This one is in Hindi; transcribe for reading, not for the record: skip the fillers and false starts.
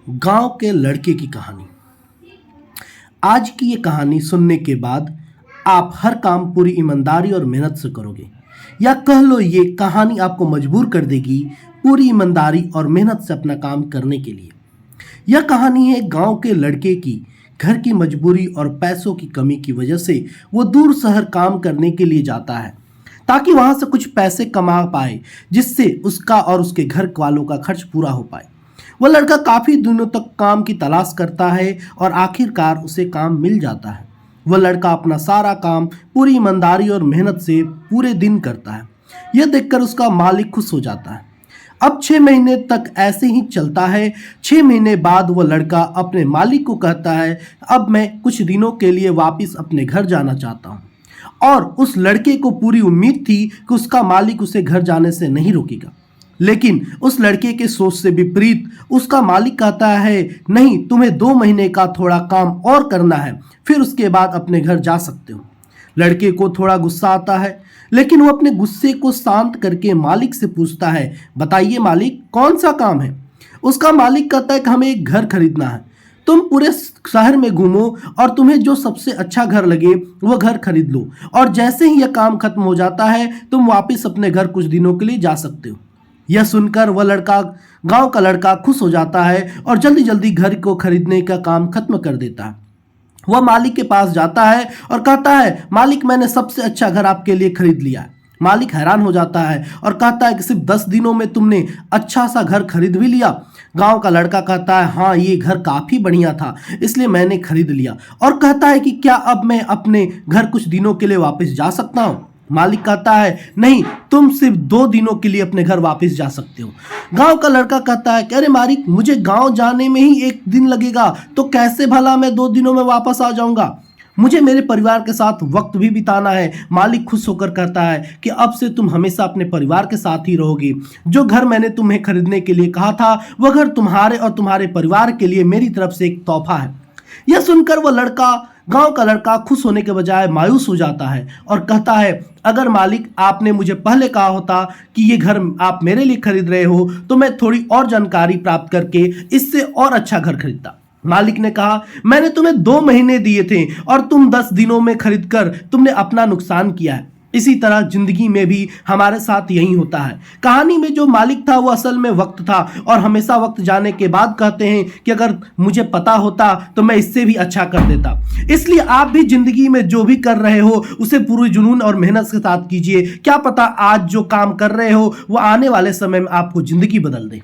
गांव के लड़के की कहानी। आज की ये कहानी सुनने के बाद आप हर काम पूरी ईमानदारी और मेहनत से करोगे, या कह लो ये कहानी आपको मजबूर कर देगी पूरी ईमानदारी और मेहनत से अपना काम करने के लिए। यह कहानी है गांव के लड़के की। घर की मजबूरी और पैसों की कमी की वजह से वो दूर शहर काम करने के लिए जाता है ताकि वहां से कुछ पैसे कमा पाए, जिससे उसका और उसके घर वालों का खर्च पूरा हो पाए। वह लड़का काफी दिनों तक काम की तलाश करता है और आखिरकार उसे काम मिल जाता है। वह लड़का अपना सारा काम पूरी ईमानदारी और मेहनत से पूरे दिन करता है। यह देखकर उसका मालिक खुश हो जाता है। अब 6 महीने तक ऐसे ही चलता है। 6 महीने बाद वह लड़का अपने मालिक को कहता है, अब मैं कुछ दिनों के लिए वापस अपने घर जाना चाहता हूँ। और उस लड़के को पूरी उम्मीद थी कि उसका मालिक उसे घर जाने से नहीं रोकेगा, लेकिन उस लड़के के सोच से विपरीत उसका मालिक कहता है, नहीं, तुम्हें 2 महीने का थोड़ा काम और करना है, फिर उसके बाद अपने घर जा सकते हो। लड़के को थोड़ा गुस्सा आता है, लेकिन वो अपने गुस्से को शांत करके मालिक से पूछता है, बताइए मालिक, कौन सा काम है। उसका मालिक कहता है कि हमें एक घर खरीदना है। तुम पूरे शहर में घूमो और तुम्हें जो सबसे अच्छा घर लगे वो घर खरीद लो, और जैसे ही यह काम खत्म हो जाता है तुम वापस अपने घर कुछ दिनों के लिए जा सकते हो। यह सुनकर वह लड़का, गांव का लड़का, खुश हो जाता है और जल्दी जल्दी घर को खरीदने का काम खत्म कर देता है। वह मालिक के पास जाता है और कहता है, मालिक, मैंने सबसे अच्छा घर आपके लिए खरीद लिया है। मालिक हैरान हो जाता है और कहता है कि सिर्फ 10 दिनों में तुमने अच्छा सा घर खरीद भी लिया। गांव का लड़का कहता है, हाँ, ये घर काफी बढ़िया था, इसलिए मैंने खरीद लिया। और कहता है कि क्या अब मैं अपने घर कुछ दिनों के लिए वापस जा सकता हूँ। मालिक कहता है, नहीं, तुम सिर्फ 2 दिनों के लिए अपने घर वापस जा सकते हो। गांव का लड़का कहता है कि अरे मालिक, मुझे गांव जाने में ही 1 दिन लगेगा, तो कैसे भला मैं 2 दिनों में वापस आ जाऊंगा। मुझे मेरे परिवार के साथ वक्त भी बिताना है। मालिक खुश होकर कहता है कि अब से तुम हमेशा अपने परिवार के साथ ही रहोगे। जो घर मैंने तुम्हें खरीदने के लिए कहा था, वह घर तुम्हारे और तुम्हारे परिवार के लिए मेरी तरफ से एक तोहफा है। यह सुनकर वह लड़का, गांव का लड़का, खुश होने के बजाय मायूस हो जाता है और कहता है, अगर मालिक आपने मुझे पहले कहा होता कि ये घर आप मेरे लिए खरीद रहे हो, तो मैं थोड़ी और जानकारी प्राप्त करके इससे और अच्छा घर खरीदता। मालिक ने कहा, मैंने तुम्हें 2 महीने दिए थे और तुम 10 दिनों में खरीदकर तुमने अपना नुकसान किया है। इसी तरह जिंदगी में भी हमारे साथ यही होता है। कहानी में जो मालिक था वो असल में वक्त था, और हमेशा वक्त जाने के बाद कहते हैं कि अगर मुझे पता होता तो मैं इससे भी अच्छा कर देता। इसलिए आप भी जिंदगी में जो भी कर रहे हो उसे पूरी जुनून और मेहनत के साथ कीजिए। क्या पता आज जो काम कर रहे हो वो आने वाले समय में आपको जिंदगी बदल दे।